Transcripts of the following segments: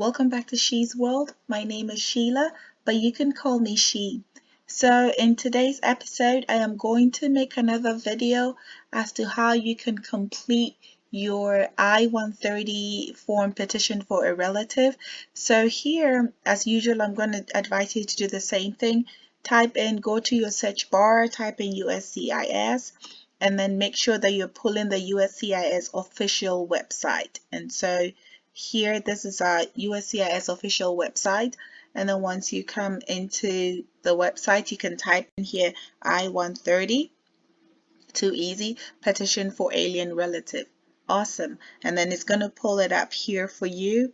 welcome back to She's World. My name is Sheila, but you can call me She. So in today's episode, I am going to make another video as to how you can complete your I-130 form petition for a relative. So here, as usual, I'm going to advise you to do the same thing. Go to your search bar, type in USCIS, and then make sure that you're pulling the USCIS official website. And so here, this is our USCIS official website. And then once you come into the website, you can type in here I-130, too easy, petition for alien relative. Awesome. And then it's going to pull it up here for you.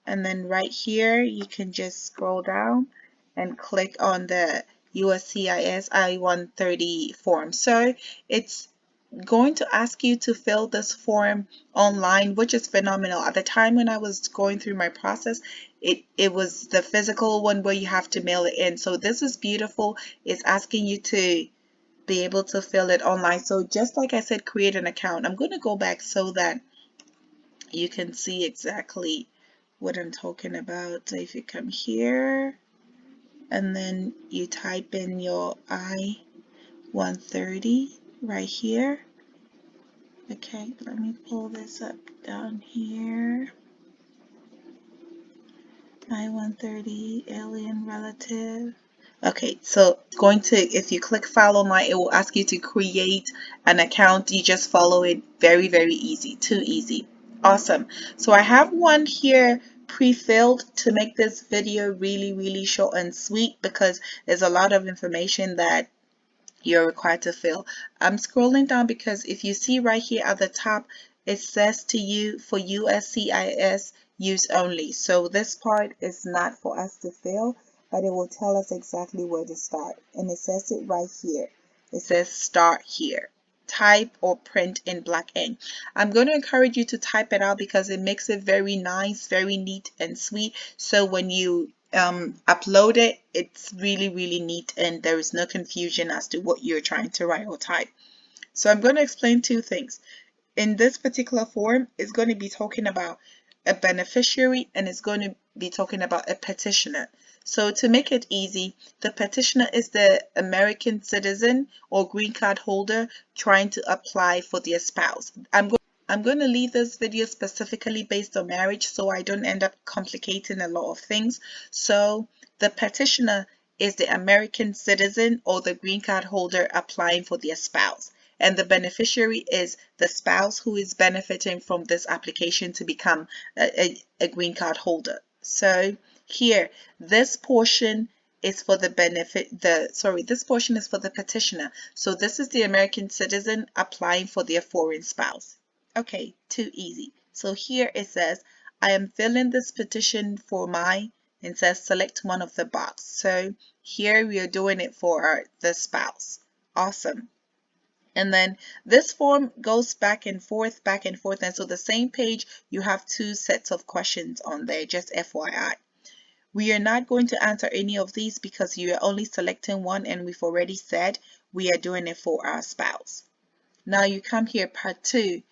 And then right here, you can just scroll down and click on the USCIS I-130 form. So it's going to ask you to fill this form online, which is phenomenal. At the time when I was going through my process, it was the physical one where you have to mail it in. So this is beautiful. It's asking you to be able to fill it online. So just like I said, create an account. I'm going to go back so that you can see exactly what I'm talking about. So if you come here and then you type in your I-130 right here. Okay, let me pull this up down here. I-130 alien relative. Okay, so if you click file online, it will ask you to create an account. You just follow it. Very, very easy. Too easy. Awesome. So I have one here pre-filled to make this video really, really short and sweet because there's a lot of information that you're required to fill. I'm scrolling down because if you see right here at the top, it says to you for USCIS use only. So this part is not for us to fill, but it will tell us exactly where to start. And it says it right here. It says start here. Type or print in black ink. I'm going to encourage you to type it out because it makes it very nice, very neat and sweet. So when you upload it, it's really, really neat and there is no confusion as to what you're trying to write or type. So I'm going to explain two things. In this particular form, it's going to be talking about a beneficiary and it's going to be talking about a petitioner. So to make it easy, the petitioner is the American citizen or green card holder trying to apply for their spouse. I'm going to leave this video specifically based on marriage so I don't end up complicating a lot of things. So the petitioner is the American citizen or the green card holder applying for their spouse. And the beneficiary is the spouse who is benefiting from this application to become a green card holder. So here, this portion is for the this portion is for the petitioner. So this is the American citizen applying for their foreign spouse. Okay, too easy. So here it says, I am filling this petition for and says select one of the box. So here we are doing it for the spouse. Awesome. And then this form goes back and forth. And so the same page, you have two sets of questions on there, just FYI. We are not going to answer any of these because you are only selecting one and we've already said we are doing it for our spouse. Now you come here, part 2.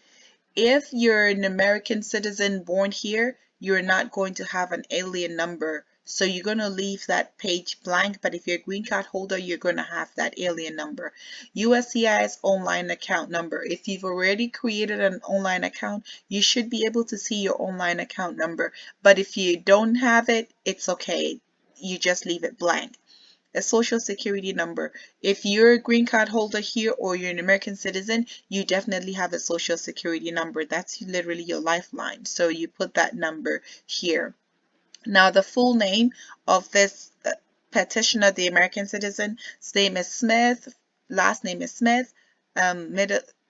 If you're an American citizen born here, you're not going to have an alien number. So you're going to leave that page blank, but if you're a green card holder, you're going to have that alien number. USCIS online account number. If you've already created an online account, you should be able to see your online account number. But if you don't have it, it's okay. You just leave it blank. A social security number. If you're a green card holder here or you're an American citizen, you definitely have a social security number. That's literally your lifeline. So you put that number here. Now the full name of this petitioner, the American citizen, his name is Smith, last name is Smith,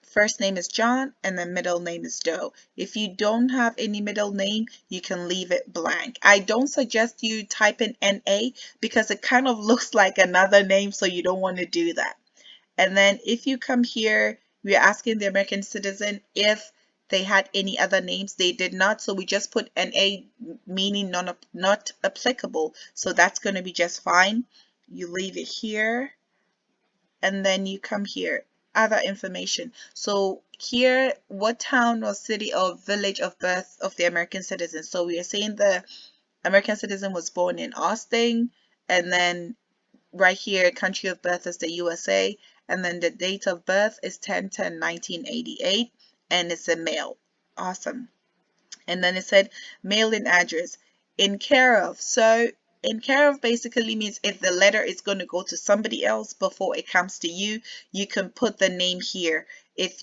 first name is John, and then middle name is Doe. If you don't have any middle name, you can leave it blank. I don't suggest you type in NA because it kind of looks like another name, so you don't want to do that. And then if you come here, we're asking the American citizen if they had any other names. They did not, so we just put NA, meaning not applicable. So that's going to be just fine. You leave it here, and then you come here, other information. So here, what town or city or village of birth of the American citizen. So we are saying the American citizen was born in Austin, and then right here, country of birth is the USA, and then the date of birth is 10/10/1988, and it's a male. Awesome. And then it said mailing address in care of. So in care of basically means if the letter is going to go to somebody else before it comes to you, you can put the name here. If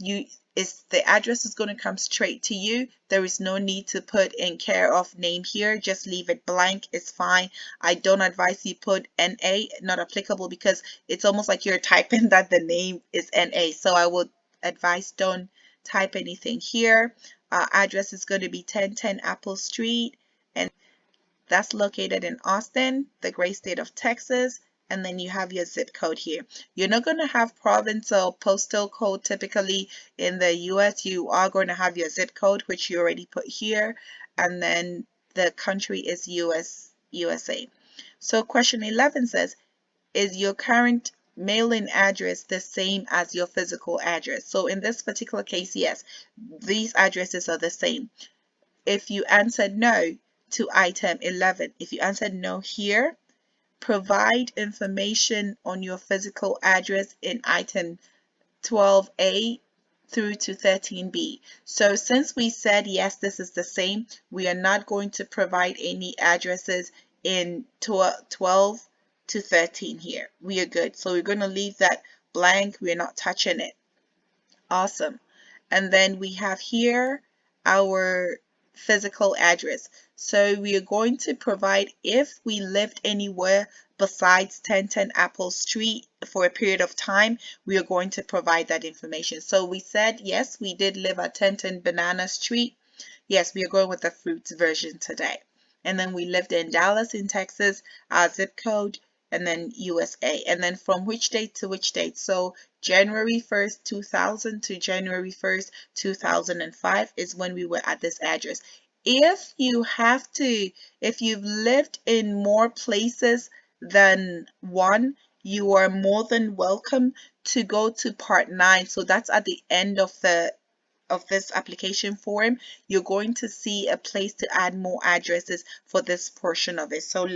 the address is going to come straight to you, there is no need to put in care of name here. Just leave it blank. It's fine. I don't advise you put NA, not applicable, because it's almost like you're typing that the name is NA. So I would advise don't type anything here. Address is going to be 1010 Apple Street, and that's located in Austin, the great state of Texas. And then you have your zip code here. You're not going to have province or postal code typically in the US. You are going to have your zip code, which you already put here. And then the country is USA. So question 11 says, is your current mailing address the same as your physical address? So in this particular case, yes, these addresses are the same. If you answered no to item 11, if you answered no here, provide information on your physical address in item 12A through to 13B. So since we said yes, this is the same, we are not going to provide any addresses in 12 to 13 here. We are good. So we're going to leave that blank. We're not touching it. Awesome. And then we have here our physical address. So we are going to provide if we lived anywhere besides 1010 Apple Street for a period of time, we are going to provide that information. So we said, yes, we did live at 1010 Banana Street. Yes, we are going with the fruits version today. And then we lived in Dallas in Texas, our zip code, and then USA. And then from which date to which date? So January 1st, 2000 to January 1st, 2005 is when we were at this address. If you've lived in more places than one, you are more than welcome to go to part 9. So that's at the end of this application form. You're going to see a place to add more addresses for this portion of it. So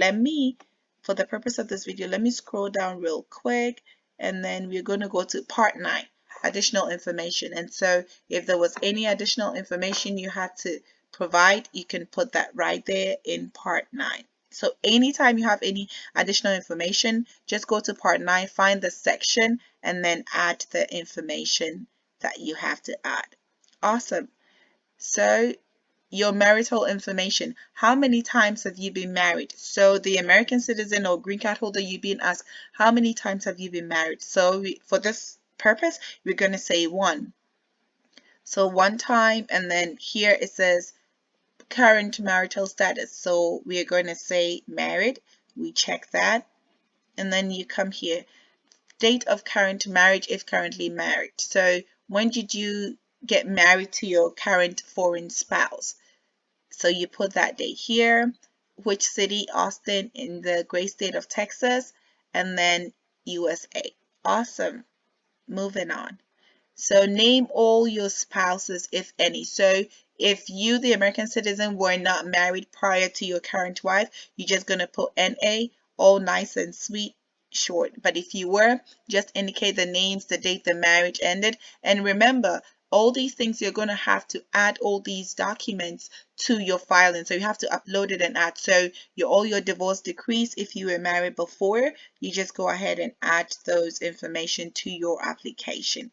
for the purpose of this video, let me scroll down real quick, and then we're going to go to part 9, additional information. And so if there was any additional information you had to provide, you can put that right there in part 9. So anytime you have any additional information, just go to part 9, find the section, and then add the information that you have to add. Awesome. So your marital information. How many times have you been married? So the American citizen or green card holder, you're being asked, how many times have you been married? So for this purpose, we're going to say 1. So 1 time, and then here it says current marital status. So we are going to say married. We check that. And then you come here. Date of current marriage if currently married. So when did you get married to your current foreign spouse? So you put that date here. Which city? Austin in the great state of Texas, and then USA. Awesome. Moving on. So name all your spouses, if any. So if you, the American citizen, were not married prior to your current wife, you're just going to put NA, all nice and sweet, short. But if you were, just indicate the names, the date the marriage ended. And remember, all these things, you're going to have to add all these documents to your filing. So you have to upload it and add. So all your divorce decrees, if you were married before, you just go ahead and add those information to your application.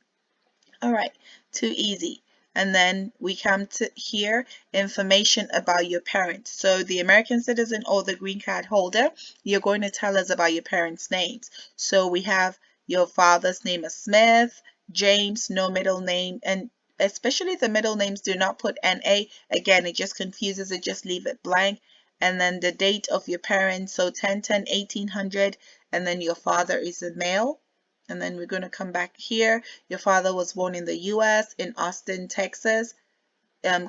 All right, too easy. And then we come to here, information about your parents. So the American citizen or the green card holder, you're going to tell us about your parents' names. So we have your father's name is Smith, James, no middle name, and especially the middle names, do not put NA. Again, it just confuses it, just leave it blank. And then the date of your parents, so 1010 1800, and then your father is a male. And then we're going to come back here. Your father was born in the U.S. in Austin, Texas.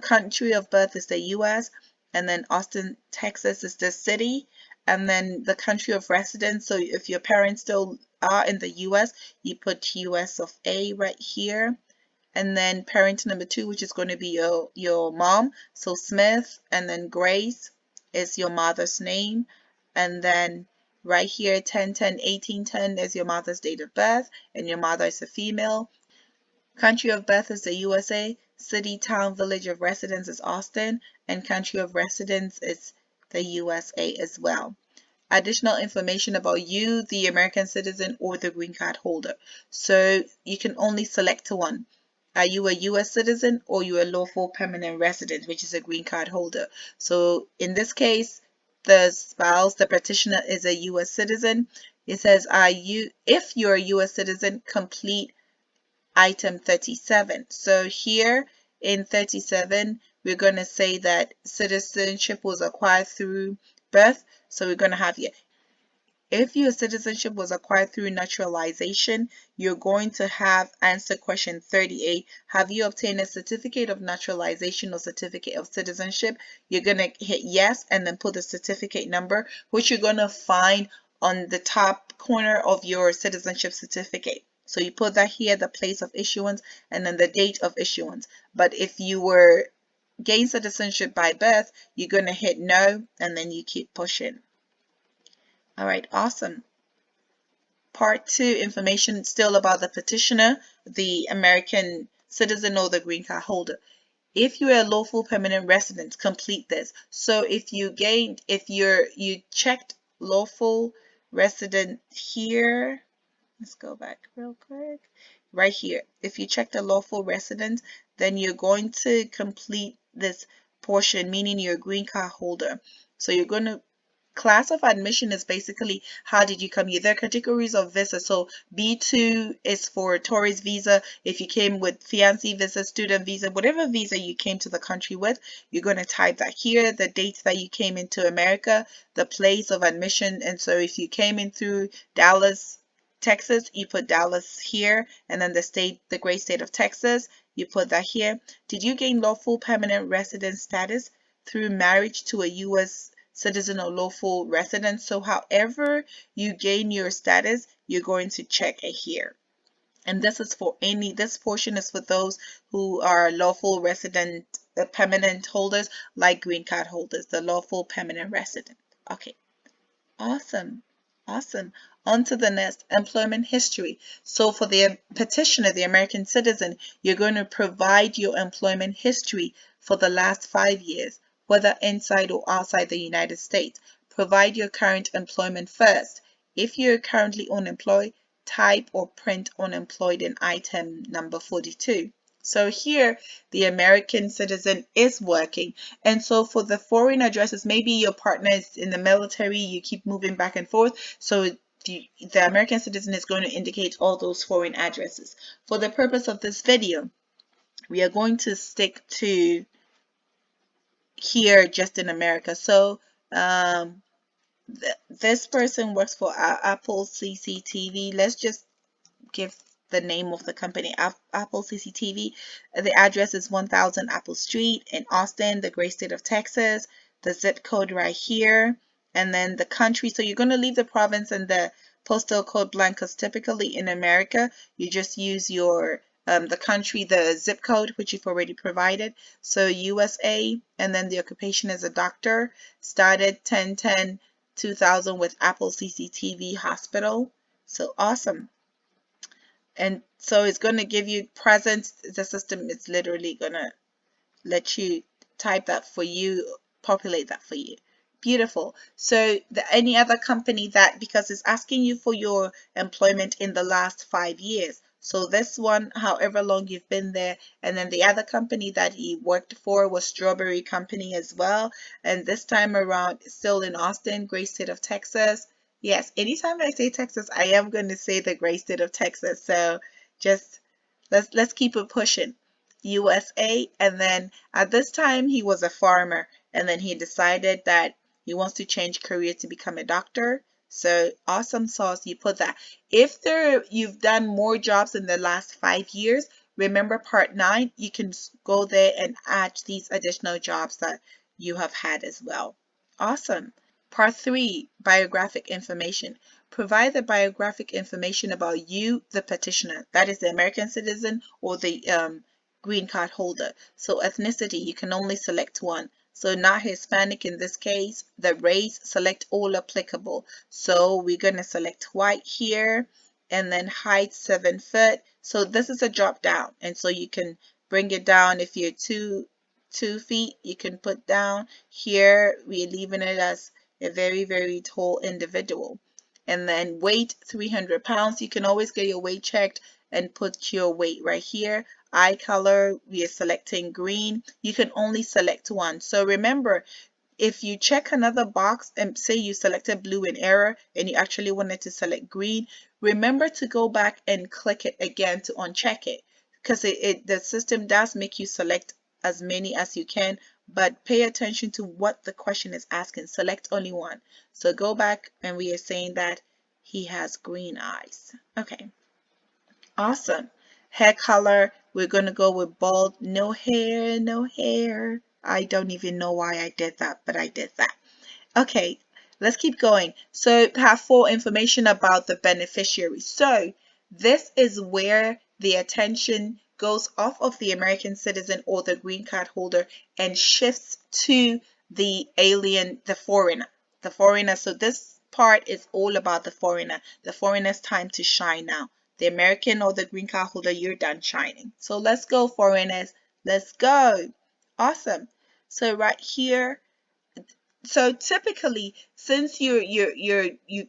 Country of birth is the U.S. And then Austin, Texas is the city. And then the country of residence. So if your parents still are in the U.S., you put U.S. of A right here. And then parent number 2, which is going to be your mom. So Smith and then Grace. is your mother's name, and then right here 10/10/1810 is your mother's date of birth, and your mother is a female. Country of birth is the USA, city, town, village of residence is Austin, and country of residence is the USA as well. Additional information about you, the American citizen or the green card holder. So you can only select one. Are you a US citizen or you a lawful permanent resident, which is a green card holder? So in this case, the spouse, the petitioner, is a US citizen. It says, if you're a US citizen, complete item 37. So here in 37, we're going to say that citizenship was acquired through birth. So we're going to have here, if your citizenship was acquired through naturalization, you're going to have answer question 38. Have you obtained a certificate of naturalization or certificate of citizenship? You're going to hit yes and then put the certificate number, which you're going to find on the top corner of your citizenship certificate. So you put that here, the place of issuance, and then the date of issuance. But if you were gained citizenship by birth, you're going to hit no, and then you keep pushing. All right, awesome. Part 2, information still about the petitioner, the American citizen or the green card holder. If you're a lawful permanent resident, complete this. So if you checked lawful resident here, let's go back real quick. Right here, if you check the lawful resident, then you're going to complete this portion, meaning you're a green card holder. So you're going to class of admission is basically how did you come here. There are categories of visa. So B2 is for tourist visa. If you came with fiancé visa, student visa, whatever visa you came to the country with, you're going to type that here, the date that you came into America, the place of admission. And so if you came in through Dallas, Texas, you put Dallas here, and then the great state of Texas, you put that here. Did you gain lawful permanent resident status through marriage to a U.S. citizen or lawful resident? So however you gain your status, you're going to check it here. And this is for this portion is for those who are lawful resident, permanent holders, like green card holders, the lawful permanent resident. Okay, awesome. Awesome. On to the next, employment history. So for the petitioner, the American citizen, you're going to provide your employment history for the last 5 years, whether inside or outside the United States. Provide your current employment first. If you're currently unemployed, type or print unemployed in item number 42. So here, the American citizen is working. And so for the foreign addresses, maybe your partner is in the military, you keep moving back and forth. So the American citizen is going to indicate all those foreign addresses. For the purpose of this video, we are going to stick to here just in America. So this person works for Apple CCTV. Let's just give the name of the company, Apple CCTV. The address is 1000 Apple Street in Austin, the great state of Texas. The zip code right here, and then the country. So you're going to leave the province and the postal code blank, because typically in America you just use your the country, the zip code, which you've already provided. So USA, and then the occupation is a doctor. Started 10/10/2000 with Apple CCTV Hospital. So awesome. And so it's going to give you present. The system is literally going to let you type that for you, populate that for you. Beautiful. So any other company that, because it's asking you for your employment in the last 5 years. So this one, however long you've been there, and then the other company that he worked for was Strawberry Company as well. And this time around, still in Austin, great state of Texas. Yes, anytime I say Texas, I am going to say the great state of Texas. So just let's keep it pushing. USA, and then at this time he was a farmer, and then he decided that he wants to change career to become a doctor. So awesome sauce, you put that. If you've done more jobs in the last 5 years, remember part 9, you can go there and add these additional jobs that you have had as well. Awesome. Part 3, biographic information. Provide the biographic information about you, the petitioner, that is the American citizen or the green card holder. So ethnicity, you can only select one. So not Hispanic in this case. The race, select all applicable. So we're going to select white here, and then height 7 foot. So this is a drop down, and so you can bring it down. If you're 2 feet, you can put down. Here we're leaving it as a very, very tall individual. And then weight 300 pounds. You can always get your weight checked and put your weight right here. Eye color, we are selecting green. You can only select one. So remember, if you check another box and say you selected blue in error and you actually wanted to select green, remember to go back and click it again to uncheck it, because the system does make you select as many as you can, but pay attention to what the question is asking. Select only one. So go back, and we are saying that he has green eyes. Okay, awesome. Hair color, we're going to go with bald. No hair, no hair. I don't even know why I did that, but I did that. Okay, let's keep going. So have full information about the beneficiary. So this is where the attention goes off of the American citizen or the green card holder and shifts to the alien, the foreigner. The foreigner. So this part is all about the foreigner. The foreigner's time to shine now. The American or the green card holder, you're done shining. So let's go, foreigners. Let's go. Awesome. So right here, so typically, since you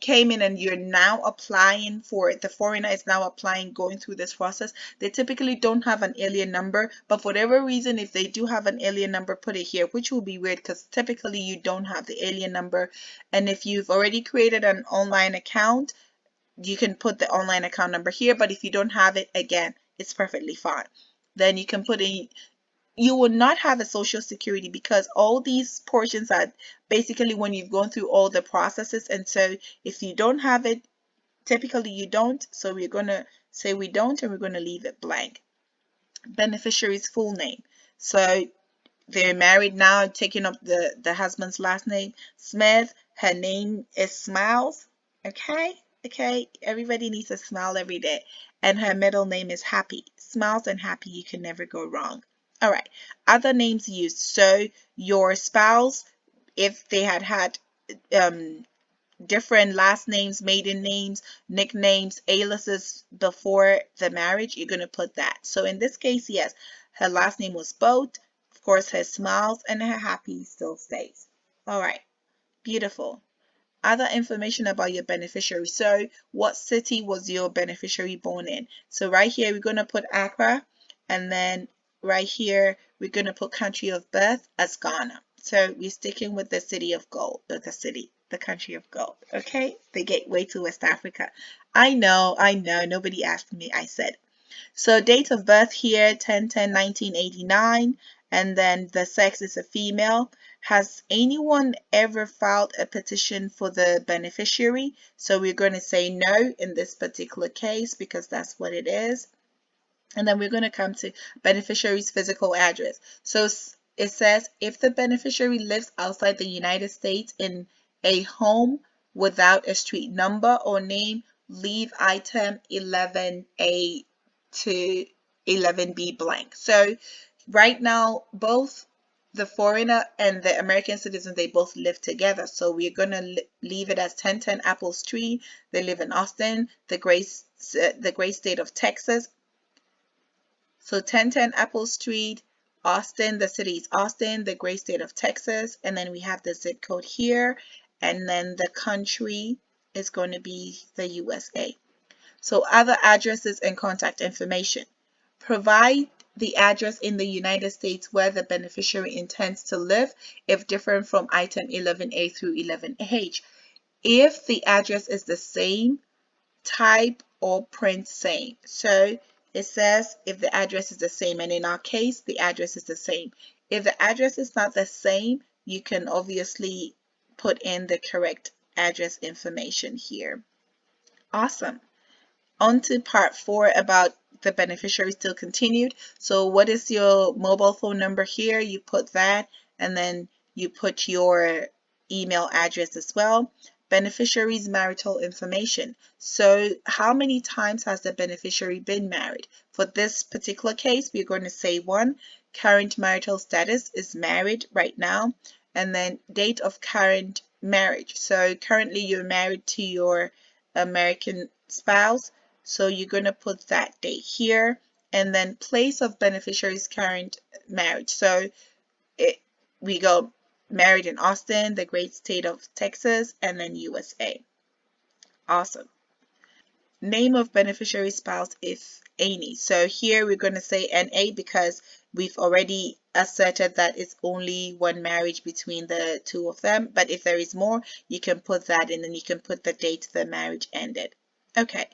came in and you're now applying for the foreigner is now applying, going through this process, they typically don't have an alien number. But for whatever reason, if they do have an alien number, put it here, which will be weird because typically you don't have the alien number. And if you've already created an online account, you can put the online account number here. But if you don't have it, again, it's perfectly fine. Then you can put in. You will not have a social security because all these portions are basically when you've gone through all the processes. And so if you don't have it, typically you don't. So we're going to say we don't, and we're going to leave it blank. Beneficiary's full name. So they're married now, taking up the husband's last name, Smith. Her name is Smiles. Okay. Okay. Everybody needs to smile every day. And her middle name is Happy. Smiles and Happy, you can never go wrong. All right, other names used. So your spouse, if they had different last names, maiden names, nicknames, aliases before the marriage, you're going to put that. So in this case, yes, her last name was Boat. Of course, her Smiles and her Happy still stays. All right, beautiful. Other information about your beneficiary. So what city was your beneficiary born in? So right here, we're going to put Accra, and then right here, we're going to put country of birth as Ghana. So we're sticking with the city of gold, the country of gold. Okay, the gateway to West Africa. I know, nobody asked me, I said. So date of birth here, 10/10/1989, and then the sex is a female. Has anyone ever filed a petition for the beneficiary? So we're going to say no in this particular case because that's what it is. And then we're going to come to beneficiary's physical address. So it says if the beneficiary lives outside the United States in a home without a street number or name, leave item 11A to 11B blank. So right now, both the foreigner and the American citizen, they both live together. So we're going to leave it as 1010 Apple Street. They live in Austin, the great state of Texas. So 1010 Apple Street, Austin, the city is Austin, the great state of Texas. And then we have the zip code here. And then the country is going to be the USA. So other addresses and contact information. Provide the address in the United States where the beneficiary intends to live if different from item 11A through 11H. If the address is the same, type or print same. So it says if the address is the same, and in our case, the address is the same. If the address is not the same, you can obviously put in the correct address information here. Awesome. On to part 4 about the beneficiary still continued. So what is your mobile phone number here? You put that, and then you put your email address as well. beneficiary's marital information. So how many times has the beneficiary been married? For this particular case, we're going to say 1. Current marital status is married right now. And then date of current marriage. So currently you're married to your American spouse. So you're going to put that date here. And then place of beneficiary's current marriage. So we go married in Austin, the great state of Texas, and then USA. Awesome. Name of beneficiary spouse, if any. So here we're going to say NA because we've already asserted that it's only one marriage between the two of them. But if there is more, you can put that in, and you can put the date the marriage ended. Okay.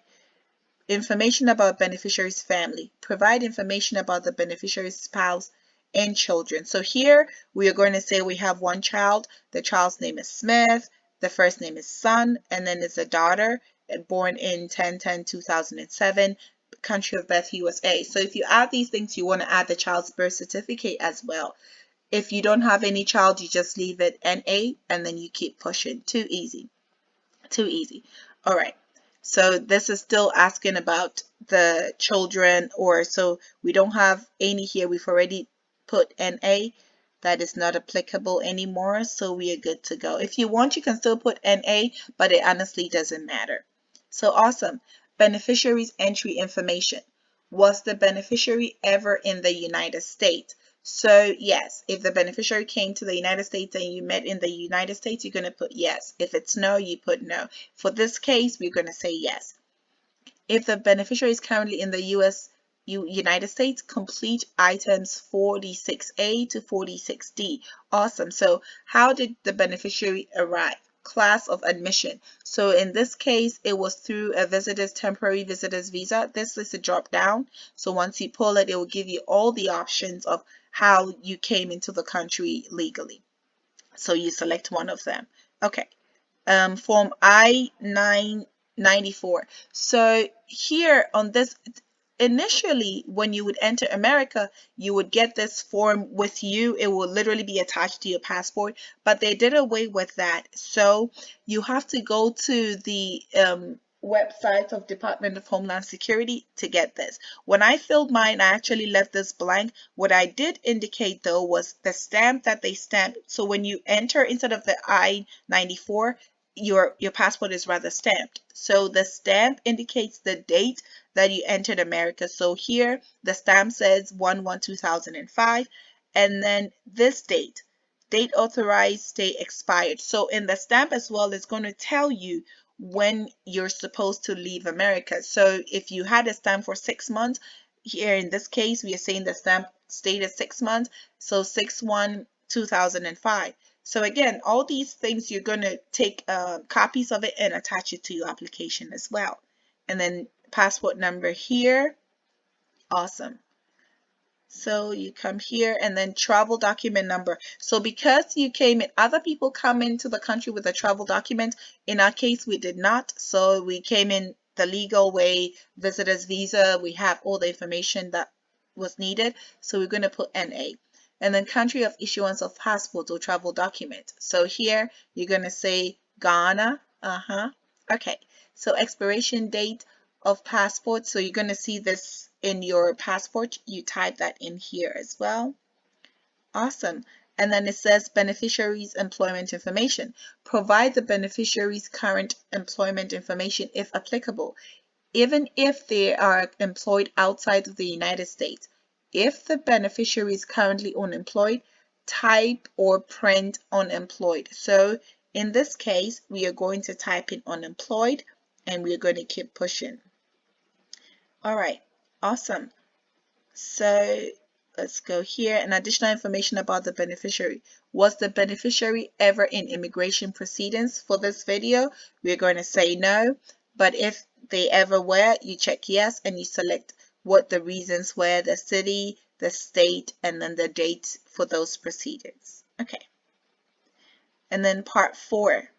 Information about beneficiary's family. Provide information about the beneficiary's spouse and children. So here we are going to say we have one child. The child's name is Smith. The first name is son, and then it's a daughter born in 10/10/2007. Country of birth USA. So if you add these things, you want to add the child's birth certificate as well. If you don't have any child, you just leave it NA and then you keep pushing. Too easy. Too easy. All right. So this is still asking about the children, or so we don't have any here. We've already put NA. That is not applicable anymore, so we are good to go. If you want, you can still put NA, but it honestly doesn't matter. So awesome. Beneficiary's entry information. Was the beneficiary ever in the United States? So yes, if the beneficiary came to the United States and you met in the United States, you're going to put yes. If it's no, you put no. For this case, we're going to say yes. If the beneficiary is currently in the United States, complete items 46A to 46D. Awesome. So how did the beneficiary arrive? Class of admission. So in this case, it was through a temporary visitor's visa. This is a drop down. So once you pull it, it will give you all the options of how you came into the country legally. So you select one of them. Okay. Form I-994. So here on this, initially when you would enter America, you would get this form with you. It will literally be attached to your passport, but they did away with that. So you have to go to the website of Department of Homeland Security to get this. When I filled mine, I actually left this blank. What I did indicate though was the stamp that they stamped. So when you enter, instead of the I-94, your passport is rather stamped. So the stamp indicates the date that you entered America. So here the stamp says 1/1/2005, and then this date authorized, date expired. So in the stamp as well, it's going to tell you when you're supposed to leave America. So if you had a stamp for 6 months, here in this case we are saying the stamp stated 6 months, so 6/1/2005. So again, all these things, you're going to take copies of it and attach it to your application as well. And then passport number here. Awesome. So you come here, and then travel document number. So because you came in, other people come into the country with a travel document. In our case, we did not. So we came in the legal way, visitor's visa. We have all the information that was needed. So we're going to put NA. And then country of issuance of passport or travel document. So here you're going to say Ghana. Okay. So expiration date of passport. So you're going to see this in your passport. You type that in here as well. Awesome. And then it says beneficiary's employment information. Provide the beneficiary's current employment information if applicable, even if they are employed outside of the United States. If the beneficiary is currently unemployed, type or print unemployed. So in this case, we are going to type in unemployed, and we are going to keep pushing. All right, awesome. So let's go here. And additional information about the beneficiary. Was the beneficiary ever in immigration proceedings? For this video, we're going to say no. But if they ever were, you check yes, and you select what the reasons were, the city, the state, and then the date for those proceedings. Okay. And then part 4,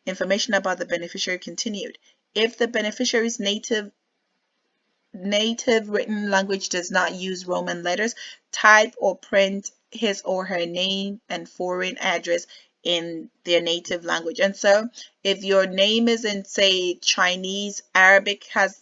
information about the beneficiary continued. If the beneficiary's native written language does not use Roman letters, type or print his or her name and foreign address in their native language. And so if your name is in, say, Chinese, Arabic has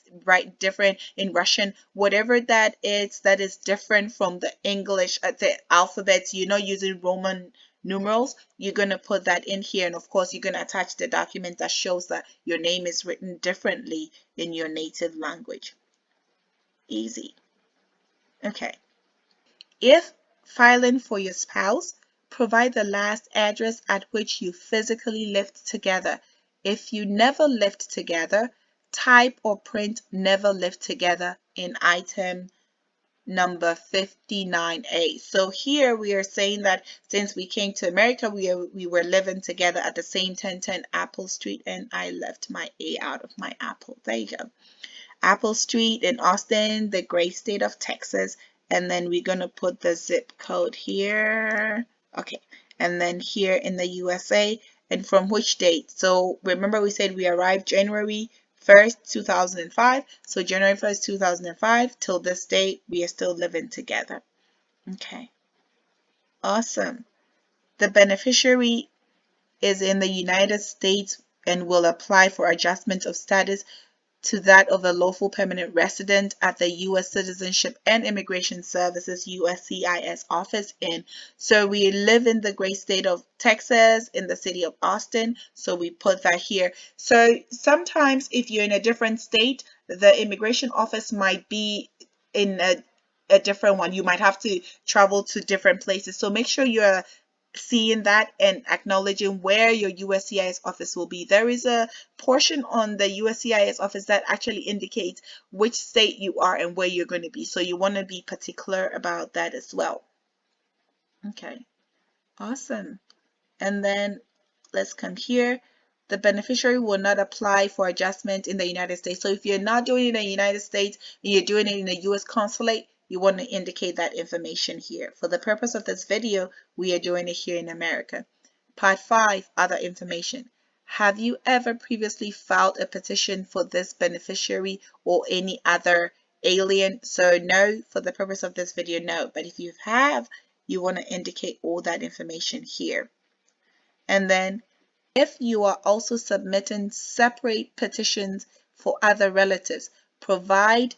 different, in Russian, whatever that is different from the English, the alphabets, you're not using Roman numerals, you're going to put that in here. And of course, you're going to attach the document that shows that your name is written differently in your native language. Easy. Okay. If filing for your spouse, provide the last address at which you physically lived together. If you never lived together, type or print never lived together in item number 59A. So here we are saying that since we came to America, we were living together at the same 1010 Apple Street, and I left my A out of my apple. There you go. Apple Street in Austin, the great state of Texas. And then we're going to put the zip code here. Okay. And then here in the USA. And from which date? So remember we said we arrived January 1st, 2005. So January 1st, 2005 till this date, we are still living together. Okay. Awesome. The beneficiary is in the United States and will apply for adjustment of status to that of a lawful permanent resident at the U.S. Citizenship and Immigration Services USCIS office in. So we live in the great state of Texas in the city of Austin. So we put that here. So sometimes if you're in a different state, the immigration office might be in a different one. You might have to travel to different places. So make sure you're seeing that and acknowledging where your USCIS office will be. There is a portion on the USCIS office that actually indicates which state you are and where you're going to be. So you want to be particular about that as well. Okay, awesome. And then let's come here. The beneficiary will not apply for adjustment in the United States. So if you're not doing it in the United States and you're doing it in the U.S. consulate, you want to indicate that information here. For the purpose of this video, we are doing it here in America. Part 5, other information. Have you ever previously filed a petition for this beneficiary or any other alien? So no, for the purpose of this video, no. But if you have, you want to indicate all that information here. And then if you are also submitting separate petitions for other relatives, provide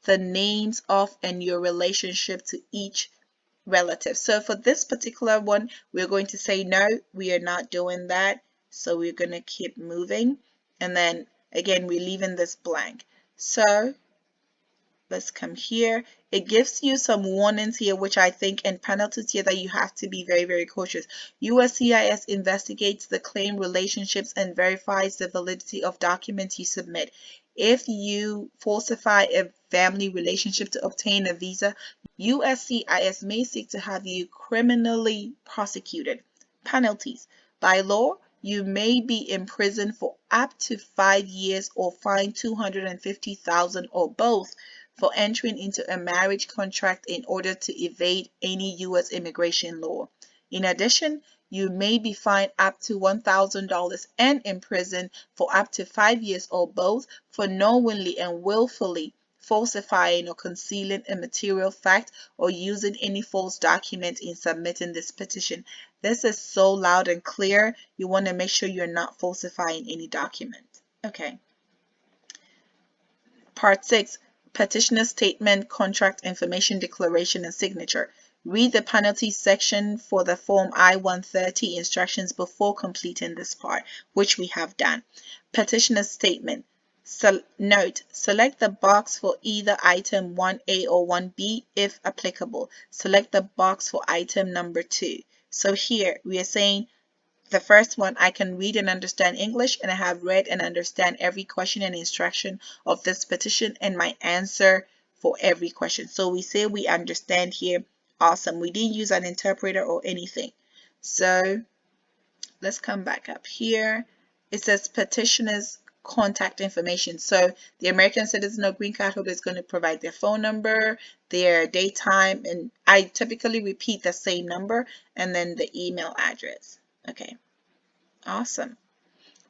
the names of and your relationship to each relative. So for this particular one, we're going to say no, we are not doing that. So we're going to keep moving. And then again, we're leaving this blank. So let's come here. It gives you some warnings here, which I think, and penalties here that you have to be very, very cautious. USCIS investigates the claim relationships and verifies the validity of documents you submit. If you falsify a family relationship to obtain a visa, USCIS may seek to have you criminally prosecuted. Penalties. By law, you may be imprisoned for up to 5 years or fined $250,000 or both for entering into a marriage contract in order to evade any U.S. immigration law. In addition, you may be fined up to $1,000 and imprisoned for up to 5 years or both for knowingly and willfully falsifying or concealing a material fact or using any false document in submitting this petition. This is so loud and clear. You want to make sure you're not falsifying any document. Okay. Part 6. Petitioner Statement, Contract Information Declaration and Signature. Read the penalty section for the Form I-130 instructions before completing this part, which we have done. Petitioner Statement. Note, select the box for either item 1A or 1B if applicable. Select the box for item number 2. So here we are saying the first one, I can read and understand English, and I have read and understand every question and instruction of this petition and my answer for every question. So we say we understand here. Awesome. We didn't use an interpreter or anything. So let's come back up here. It says petitioner's contact information. So the American citizen or green card holder is going to provide their phone number, their date, time, and I typically repeat the same number, and then the email address. Okay, awesome.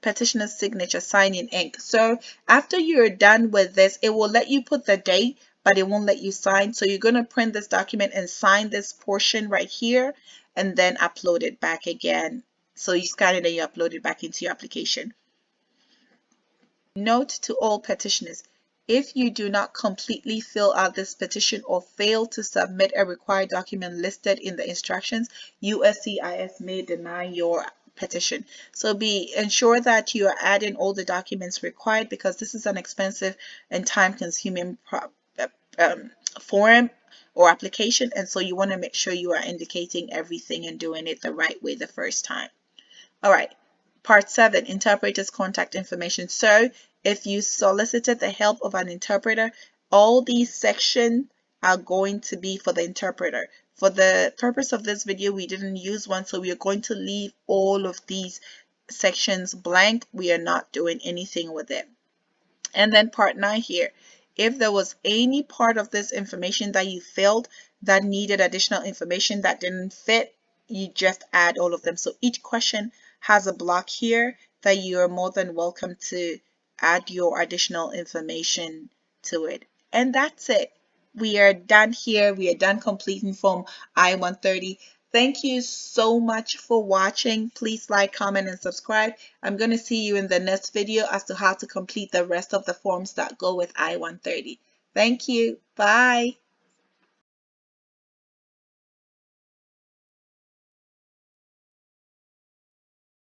Petitioner's signature, sign in ink. So after you're done with this, it will let you put the date, but it won't let you sign. So you're going to print this document and sign this portion right here, and then upload it back again So you scan it and you upload it back into your application. Note to all petitioners: if you do not completely fill out this petition or fail to submit a required document listed in the instructions, USCIS may deny your petition. So ensure that you are adding all the documents required, because this is an expensive and time-consuming form or application, and so you want to make sure you are indicating everything and doing it the right way the first time. All right. Part 7, interpreter's contact information. So if you solicited the help of an interpreter, all these sections are going to be for the interpreter. For the purpose of this video, we didn't use one, so we are going to leave all of these sections blank. We are not doing anything with it. And then part 9 here, if there was any part of this information that you filled that needed additional information that didn't fit, you just add all of them. So each question has a block here that you are more than welcome to add your additional information to it. And that's it. We are done here. We are done completing Form I-130. Thank you so much for watching. Please like, comment, and subscribe. I'm going to see you in the next video as to how to complete the rest of the forms that go with I-130. Thank you. Bye.